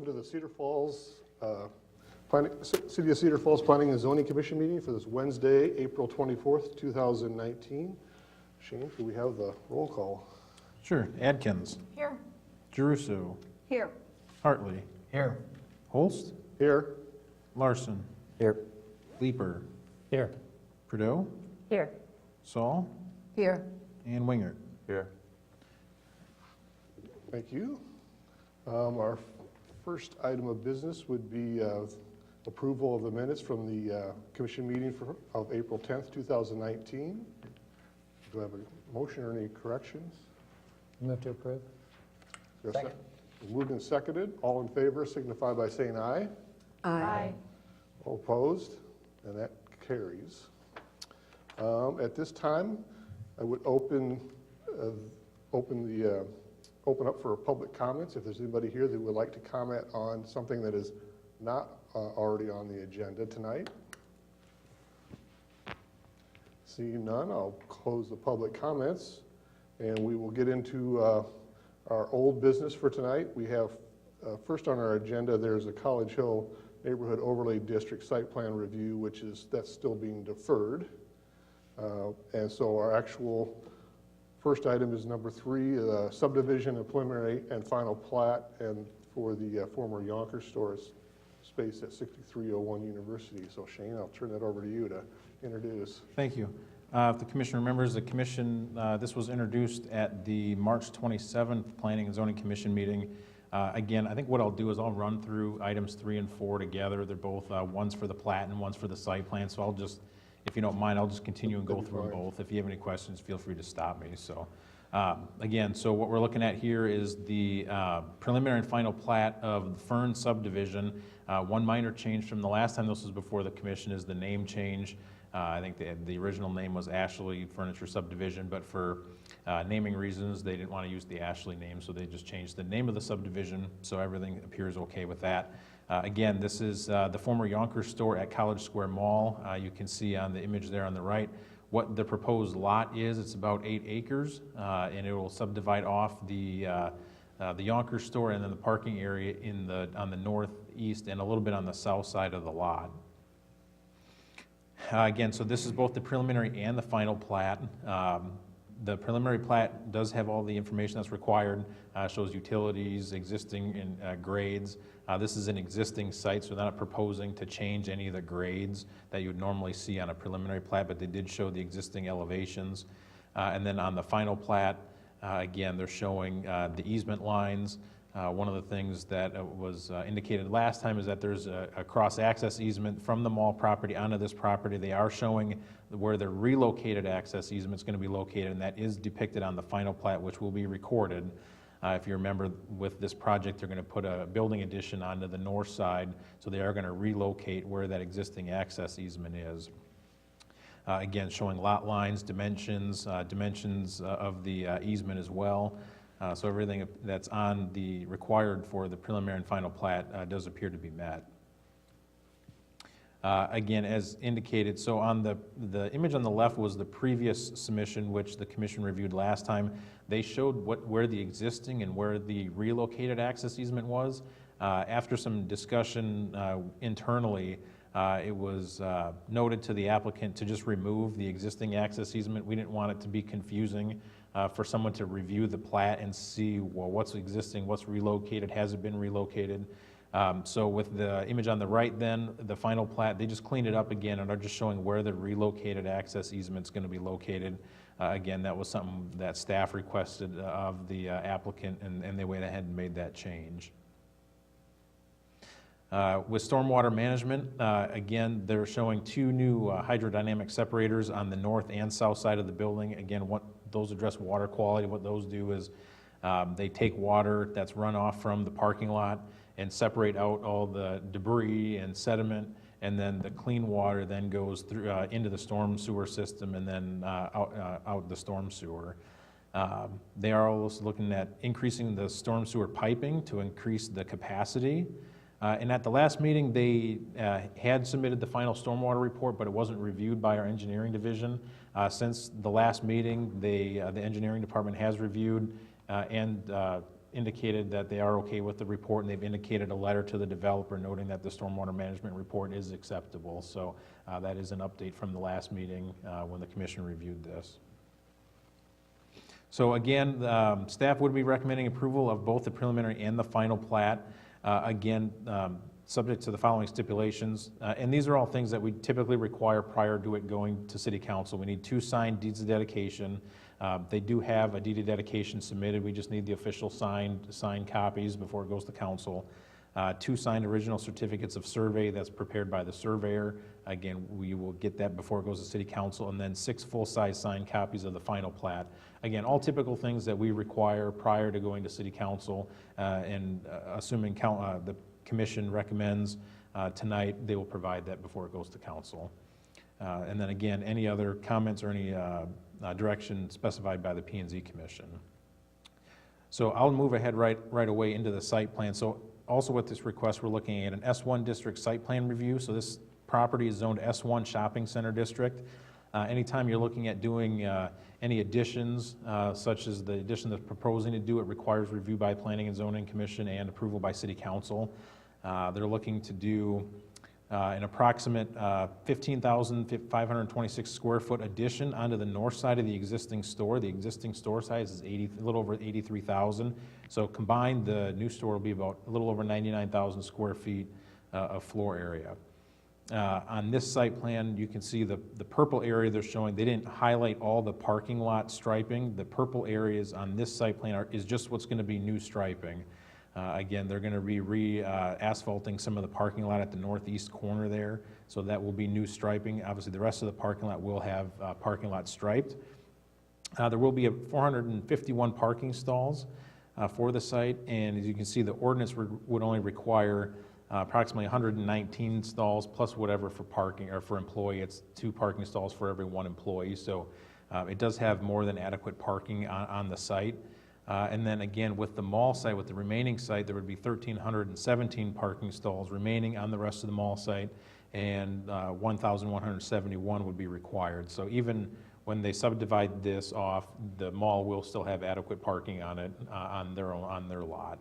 open to the Cedar Falls, City of Cedar Falls Planning and Zoning Commission meeting for this Wednesday, April 24th, 2019. Shane, do we have the roll call? Sure. Adkins. Here. Jeruso. Here. Hartley. Here. Holst. Here. Larson. Here. Leeper. Here. Prideaux. Here. Saul. Here. And Wingert. Here. Thank you. Our first item of business would be approval of the minutes from the commission meeting of April 10th, 2019. Do I have a motion or any corrections? Move to approve. Second. Moved and seconded. All in favor signify by saying aye. Aye. All opposed? And that carries. At this time, I would open up for public comments. If there's anybody here that would like to comment on something that is not already on the agenda tonight. Seeing none, I'll close the public comments and we will get into our old business for tonight. We have first on our agenda, there's a College Hill Neighborhood Overlay District Site Plan Review, that's still being deferred. And so our actual first item is number 3, subdivision and preliminary and final plat, and for the former Yonkers store space at 6301 University. So Shane, I'll turn that over to you to introduce. Thank you. If the commission remembers, the commission, this was introduced at the March 27th Planning and Zoning Commission meeting. Again, I think what I'll do is I'll run through items 3 and 4 together. They're both, one's for the plat and one's for the site plan. So I'll just, if you don't mind, I'll just continue and go through them both. If you have any questions, feel free to stop me. So again, so what we're looking at here is the preliminary and final plat of the Fern subdivision. One minor change from the last time this was before the commission is the name change. I think the original name was Ashley Furniture Subdivision, but for naming reasons, they didn't want to use the Ashley name, so they just changed the name of the subdivision, so everything appears okay with that. Again, this is the former Yonkers store at College Square Mall. You can see on the image there on the right what the proposed lot is. It's about 8 acres, and it will subdivide off the Yonkers store and then the parking area on the northeast and a little bit on the south side of the lot. Again, so this is both the preliminary and the final plat. The preliminary plat does have all the information that's required, shows utilities, existing grades. This is an existing site, so they're not proposing to change any of the grades that you would normally see on a preliminary plat, but they did show the existing elevations. And then on the final plat, again, they're showing the easement lines. One of the things that was indicated last time is that there's a cross-access easement from the mall property onto this property. They are showing where the relocated access easement is going to be located, and that is depicted on the final plat, which will be recorded. If you remember, with this project, they're going to put a building addition onto the north side, so they are going to relocate where that existing access easement is. Again, showing lot lines, dimensions of the easement as well. So everything that's on the required for the preliminary and final plat does appear to be met. Again, as indicated, so on the image on the left was the previous submission, which the commission reviewed last time. They showed where the existing and where the relocated access easement was. After some discussion internally, it was noted to the applicant to just remove the existing access easement. We didn't want it to be confusing for someone to review the plat and see, well, what's existing, what's relocated, has it been relocated? So with the image on the right then, the final plat, they just cleaned it up again and are just showing where the relocated access easement is going to be located. Again, that was something that staff requested of the applicant, and they went ahead and made that change. With stormwater management, again, they're showing 2 new hydrodynamic separators on the north and south side of the building. Again, what those address water quality. What those do is they take water that's run off from the parking lot and separate out all the debris and sediment, and then the clean water then goes through into the storm sewer system and then out the storm sewer. They are also looking at increasing the storm sewer piping to increase the capacity. And at the last meeting, they had submitted the final stormwater report, but it wasn't reviewed by our engineering division. Since the last meeting, the engineering department has reviewed and indicated that they are okay with the report, and they've indicated a letter to the developer noting that the stormwater management report is acceptable. So that is an update from the last meeting when the commission reviewed this. So again, staff would be recommending approval of both the preliminary and the final plat. Again, subject to the following stipulations. And these are all things that we typically require prior to it going to City Council. We need 2 signed deeds of dedication. They do have a deed of dedication submitted. We just need the official signed copies before it goes to council. 2 signed original certificates of survey that's prepared by the surveyor. Again, we will get that before it goes to City Council, and then 6 full-size signed copies of the final plat. Again, all typical things that we require prior to going to City Council, and assuming the Commission recommends tonight, they will provide that before it goes to council. And then again, any other comments or any direction specified by the P&Z Commission. So I'll move ahead right away into the site plan. So also with this request, we're looking at an S1 district site plan review. So this property is zoned S1 Shopping Center District. Anytime you're looking at doing any additions, such as the addition they're proposing to do, it requires review by Planning and Zoning Commission and approval by City Council. They're looking to do an approximate 15,526 square foot addition onto the north side of the existing store. The existing store size is a little over 83,000. So combined, the new store will be about a little over 99,000 square feet of floor area. On this site plan, you can see the purple area they're showing. They didn't highlight all the parking lot striping. The purple areas on this site plan is just what's going to be new striping. Again, they're going to be asphalting some of the parking lot at the northeast corner there, so that will be new striping. Obviously, the rest of the parking lot will have parking lot striped. There will be 451 parking stalls for the site, and as you can see, the ordinance would only require approximately 119 stalls plus whatever for parking or for employee. It's 2 parking stalls for every 1 employee, so it does have more than adequate parking on the site. And then again, with the mall site, with the remaining site, there would be 1,317 parking stalls remaining on the rest of the mall site, and 1,171 would be required. So even when they subdivide this off, the mall will still have adequate parking on it, on their lot.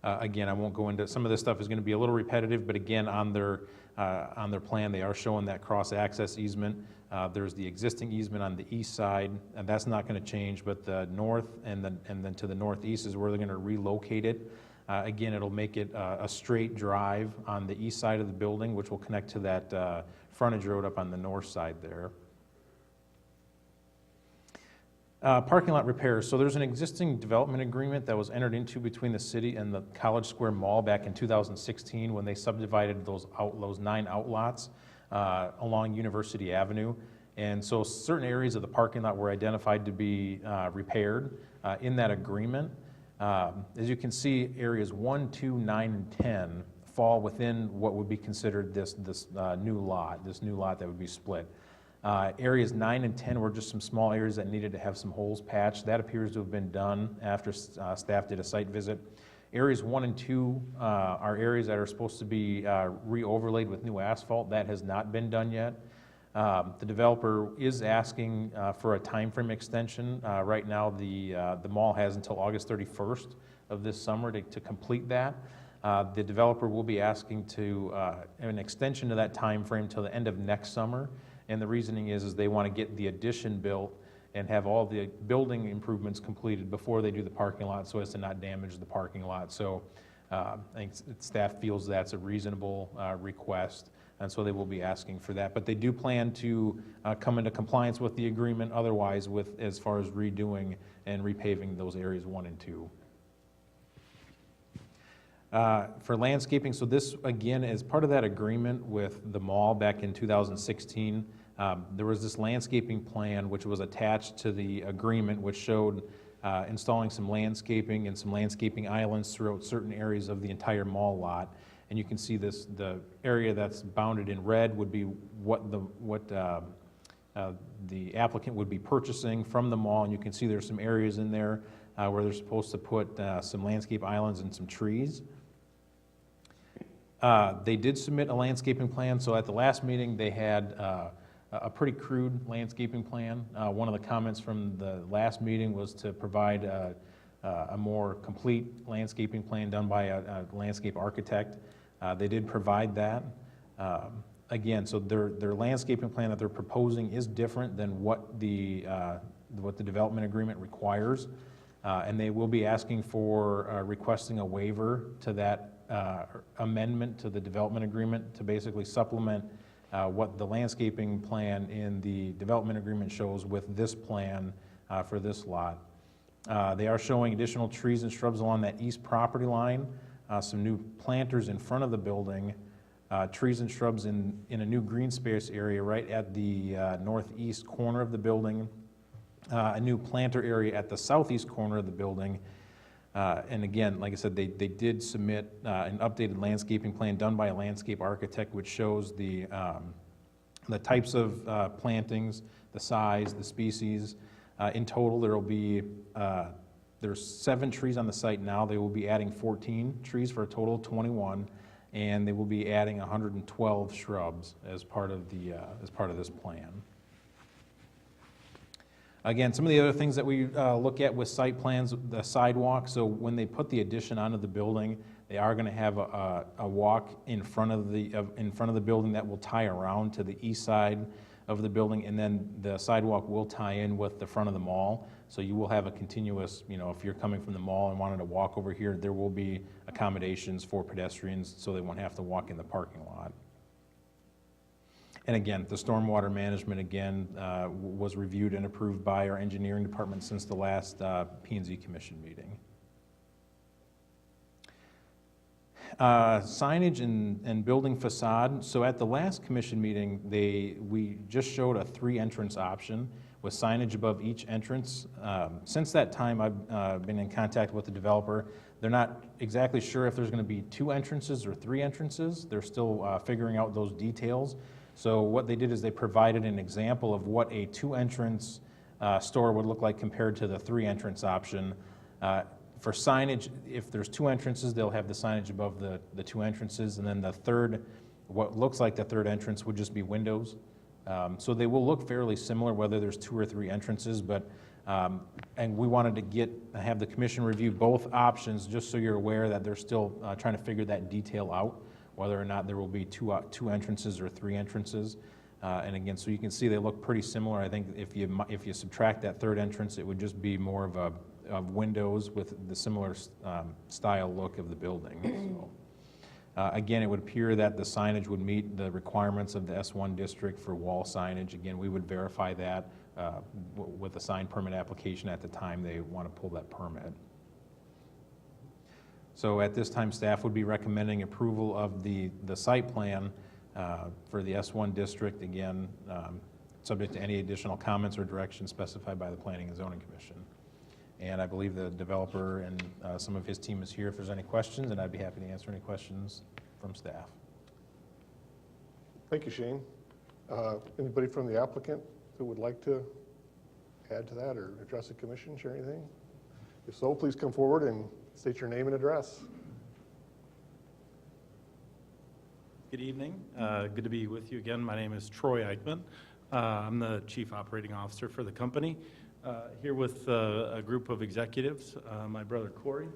Again, I won't go into, some of this stuff is going to be a little repetitive, but again, on their plan, they are showing that cross-access easement. There's the existing easement on the east side, and that's not going to change, but the north and then to the northeast is where they're going to relocate it. Again, it'll make it a straight drive on the east side of the building, which will connect to that frontage road up on the north side there. Parking lot repairs. So there's an existing development agreement that was entered into between the city and the College Square Mall back in 2016 when they subdivided those 9 outlots along University Avenue. And so certain areas of the parking lot were identified to be repaired in that agreement. As you can see, areas 1, 2, 9, and 10 fall within what would be considered this new lot that would be split. Areas 9 and 10 were just some small areas that needed to have some holes patched. That appears to have been done after staff did a site visit. Areas 1 and 2 are areas that are supposed to be re-overlaid with new asphalt. That has not been done yet. The developer is asking for a time frame extension. Right now, the mall has until August 31st of this summer to complete that. The developer will be asking to an extension to that time frame till the end of next summer. And the reasoning is they want to get the addition built and have all the building improvements completed before they do the parking lot so as to not damage the parking lot. So I think staff feels that's a reasonable request, and so they will be asking for that. But they do plan to come into compliance with the agreement otherwise with as far as redoing and repaving those areas 1 and 2. For landscaping, so this again is part of that agreement with the mall back in 2016. There was this landscaping plan which was attached to the agreement which showed installing some landscaping and some landscaping islands throughout certain areas of the entire mall lot. And you can see the area that's bounded in red would be what the applicant would be purchasing from the mall, and you can see there's some areas in there where they're supposed to put some landscape islands and some trees. They did submit a landscaping plan, so at the last meeting they had a pretty crude landscaping plan. One of the comments from the last meeting was to provide a more complete landscaping plan done by a landscape architect. They did provide that. Again, so their landscaping plan that they're proposing is different than what the development agreement requires. And they will be asking for, requesting a waiver to that amendment to the development agreement to basically supplement what the landscaping plan in the development agreement shows with this plan for this lot. They are showing additional trees and shrubs along that east property line, some new planters in front of the building, trees and shrubs in a new green space area right at the northeast corner of the building, a new planter area at the southeast corner of the building. And again, like I said, they did submit an updated landscaping plan done by a landscape architect, which shows the types of plantings, the size, the species. In total, there will be, there's 7 trees on the site now. They will be adding 14 trees for a total of 21, and they will be adding 112 shrubs as part of this plan. Again, some of the other things that we look at with site plans, the sidewalk. So when they put the addition onto the building, they are going to have a walk in front of the building that will tie around to the east side of the building, and then the sidewalk will tie in with the front of the mall. So you will have a continuous, if you're coming from the mall and wanted to walk over here, there will be accommodations for pedestrians so they won't have to walk in the parking lot. And again, the stormwater management, was reviewed and approved by our engineering department since the last P&Z Commission meeting. Signage and building facade. So at the last commission meeting, we just showed a 3 entrance option with signage above each entrance. Since that time, I've been in contact with the developer. They're not exactly sure if there's going to be 2 entrances or 3 entrances. They're still figuring out those details. So what they did is they provided an example of what a 2-entrance store would look like compared to the 3-entrance option. For signage, if there's 2 entrances, they'll have the signage above the 2 entrances, and then the third, what looks like the 3rd entrance would just be windows. So they will look fairly similar whether there's 2 or 3 entrances, but and we wanted to have the commission review both options just so you're aware that they're still trying to figure that detail out, whether or not there will be 2 entrances or 3 entrances. And again, so you can see they look pretty similar. I think if you subtract that 3rd entrance, it would just be more of windows with the similar style look of the building. So, again, it would appear that the signage would meet the requirements of the S1 district for wall signage. Again, we would verify that with a sign permit application at the time they want to pull that permit. So at this time, staff would be recommending approval of the site plan for the S1 district, again, subject to any additional comments or directions specified by the Planning and Zoning Commission. And I believe the developer and some of his team is here if there's any questions, and I'd be happy to answer any questions from staff. Thank you, Shane. Anybody from the applicant who would like to add to that or address the commission, share anything? If so, please come forward and state your name and address. Good evening. Good to be with you again. My name is Troy Eichmann. I'm the Chief Operating Officer for the company. Here with a group of executives, my brother Corey,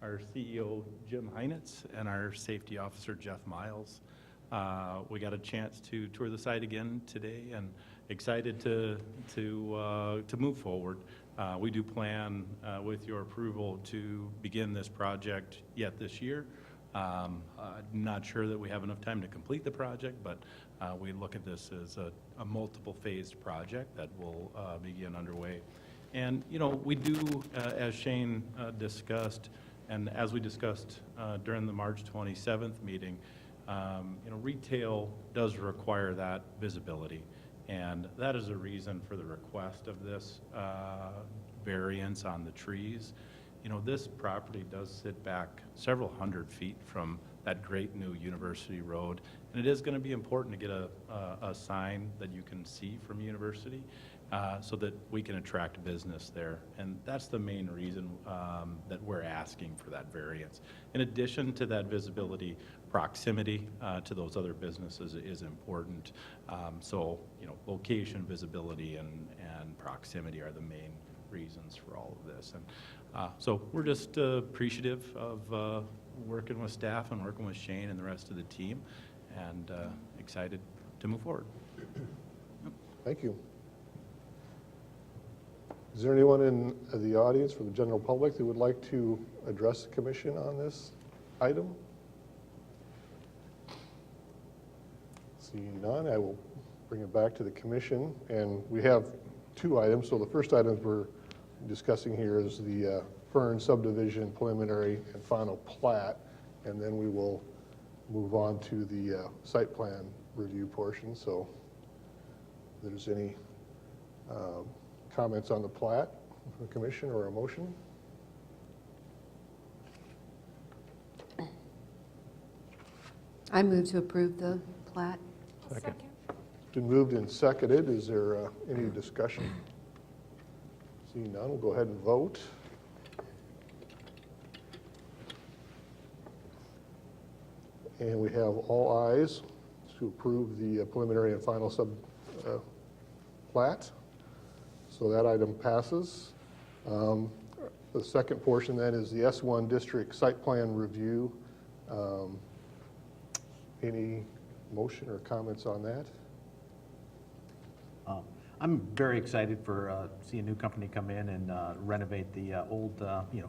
our CEO Jim Heinitz, and our Safety Officer Jeff Miles. We got a chance to tour the site again today and excited to move forward. We do plan, with your approval, to begin this project yet this year. Not sure that we have enough time to complete the project, but we look at this as a multiple phased project that will begin underway. And, we do, as Shane discussed, and as we discussed during the March 27th meeting, retail does require that visibility. And that is a reason for the request of this variance on the trees. This property does sit back several hundred feet from that great new University Road, and it is going to be important to get a sign that you can see from University so that we can attract business there. And that's the main reason that we're asking for that variance. In addition to that visibility, proximity to those other businesses is important. So, location, visibility, and proximity are the main reasons for all of this. And So we're just appreciative of working with staff and working with Shane and the rest of the team, and excited to move forward. Thank you. Is there anyone in the audience from the general public that would like to address the commission on this item? Seeing none, I will bring it back to the commission. And we have two items. So the first item we're discussing here is the Fern subdivision preliminary and final plat. And then we will move on to the site plan review portion. So if there's any comments on the plat from the commission or a motion? I move to approve the plat. Second. Been moved and seconded. Is there any discussion? Seeing none, we'll go ahead and vote. And we have all ayes to approve the preliminary and final plat. So that item passes. The second portion then is the S1 district site plan review. Any motion or comments on that? I'm very excited for see a new company come in and renovate the old,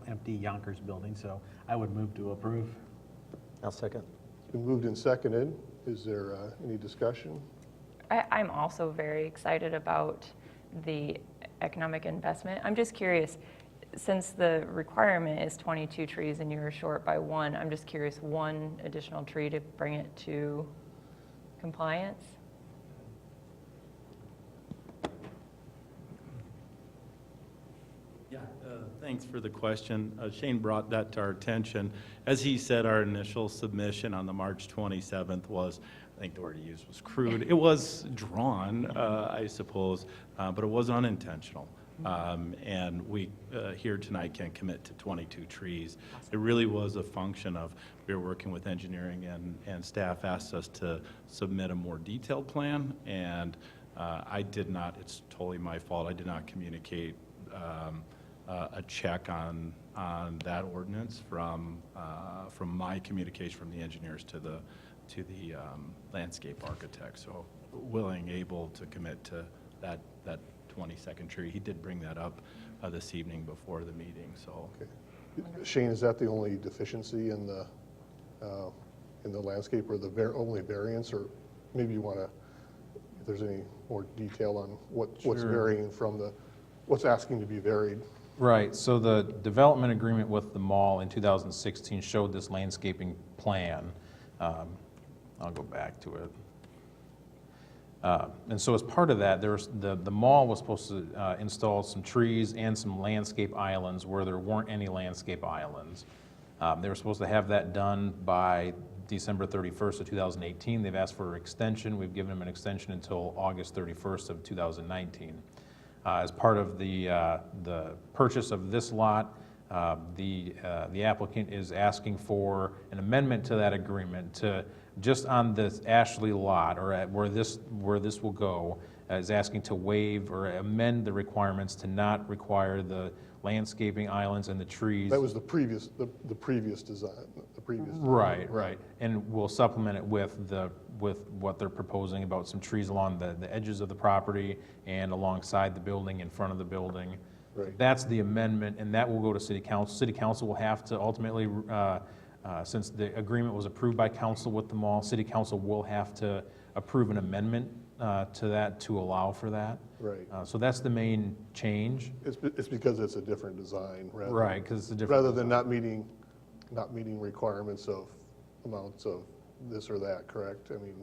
empty Yonkers building. So I would move to approve. I'll second. It's been moved and seconded. Is there any discussion? I'm also very excited about the economic investment. I'm just curious, since the requirement is 22 trees and you're short by one, I'm just curious, one additional tree to bring it to compliance? Yeah, thanks for the question. Shane brought that to our attention. As he said, our initial submission on the March 27th was, I think the word he used was crude. It was drawn, I suppose, but it was unintentional. And we here tonight can commit to 22 trees. It really was a function of, we were working with engineering and staff asked us to submit a more detailed plan, and I did not, it's totally my fault, I did not communicate a check on that ordinance from my communication from the engineers to the landscape architect. So able to commit to that 22nd tree. He did bring that up this evening before the meeting. So Okay. Shane, is that the only deficiency in the landscape, or the only variance, or maybe you want to, if there's any more detail on what's Sure. varying from what's asking to be varied? Right, so the development agreement with the mall in 2016 showed this landscaping plan. I'll go back to it. And so as part of that, there was the mall was supposed to install some trees and some landscape islands where there weren't any landscape islands. They were supposed to have that done by December 31st of 2018. They've asked for an extension. We've given them an extension until August 31st of 2019. As part of the purchase of this lot, the applicant is asking for an amendment to that agreement to just on this Ashley lot, or at where this will go, is asking to waive or amend the requirements to not require the landscaping islands and the trees. That was the previous design, Right, right. And we'll supplement it with what they're proposing about some trees along the edges of the property and alongside the building, in front of the building. Right. That's the amendment, and that will go to City Council. City Council will have to ultimately, since the agreement was approved by council with the mall, City Council will have to approve an amendment to that to allow for that. Right. So that's the main change. It's because it's a different design, Right, because it's a different. rather than not meeting requirements of amounts of this or that, correct? I mean,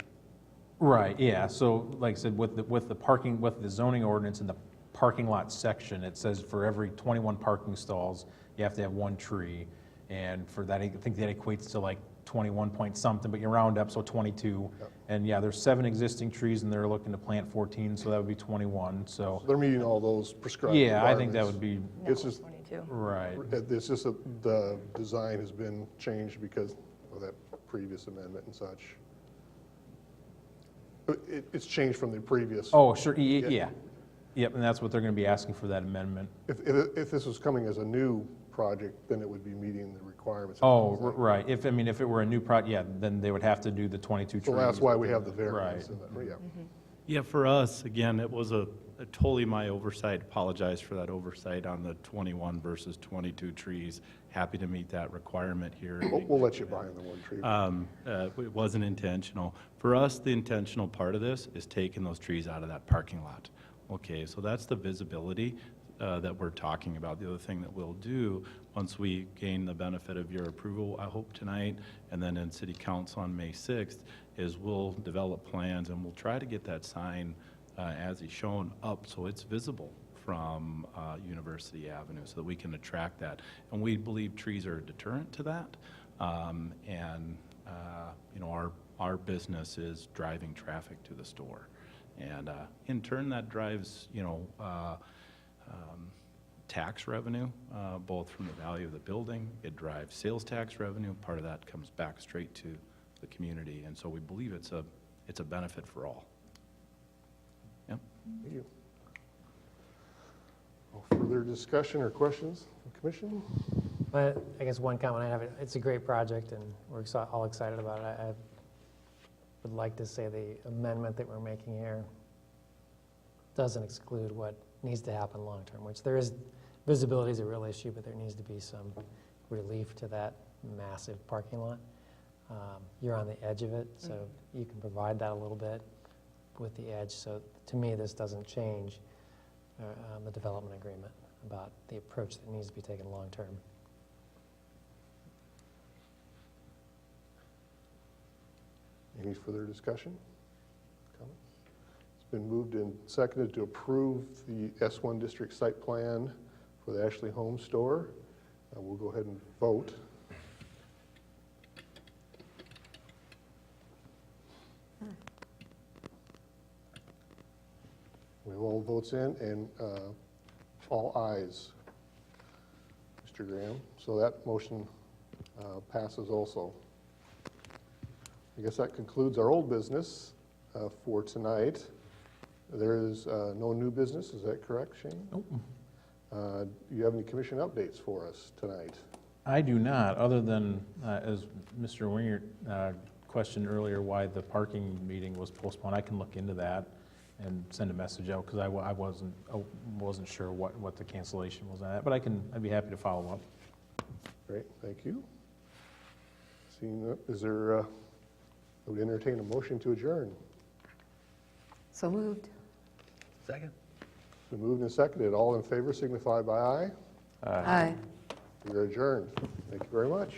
Right, yeah, so like I said, with the parking, with the zoning ordinance in the parking lot section, it says for every 21 parking stalls, you have to have one tree. And for that, I think that equates to like 21 point something, but you round up, so 22. Yep. And yeah, there's 7 existing trees and they're looking to plant 14, so that would be 21, so. they're meeting all those prescribed Yeah, I think that would requirements. be, No, It's just- 22. right, It's just that the design has been changed because of that previous amendment and such. It's changed from the previous. oh, sure, Yeah. yeah. Yep, and that's what they're gonna be asking for that amendment. If this was coming as a new project, then it would be meeting the requirements. Oh, right. If it were a new project, yeah, then they would have to do the 22 trees. So that's why we have the variance. Right. Yeah. Yeah, for us, again, it was a totally my oversight. Apologize for that oversight on the 21 versus 22 trees. Happy to meet that requirement here. We'll let you buy in the one tree. It wasn't intentional. For us, the intentional part of this is taking those trees out of that parking lot. Okay, so that's the visibility that we're talking about. The other thing that we'll do, once we gain the benefit of your approval, I hope tonight, and then in City Council on May 6th, is we'll develop plans and we'll try to get that sign, as is shown, up so it's visible from University Avenue so that we can attract that. And we believe trees are a deterrent to that. You know, our business is driving traffic to the store. And in turn, that drives, you know, tax revenue, both from the value of the building. It drives sales tax revenue. Part of that comes back straight to the community. And so we believe it's a benefit for all. Yep. Thank you. No further discussion or questions from the commission? But I guess one comment I have, it's a great project and we're all excited about it. I would like to say the amendment that we're making here doesn't exclude what needs to happen long-term, which there is, visibility is a real issue, but there needs to be some relief to that massive parking lot. You're on the edge of it, so you can provide that a little bit with the edge. So to me, this doesn't change the development agreement about the approach that needs to be taken long-term. Any further discussion? Comments? It's been moved and seconded to approve the S1 district site plan for the Ashley Home Store. We'll go ahead and vote. We have all votes in and all ayes, Mr. Graham. So that motion passes also. I guess that concludes our old business for tonight. There is no new business, is that correct, Shane? Nope. Do you have any commission updates for us tonight? I do not, other than, as Mr. Wingert questioned earlier, why the parking meeting was postponed. I can look into that and send a message out, because I wasn't sure what the cancellation was on that, but I'd be happy to follow up. Great, thank you. Seeing that, is there, I would entertain a motion to adjourn. So moved. Second. Been moved and seconded. All in favor signify by aye. Aye. We are adjourned. Thank you very much.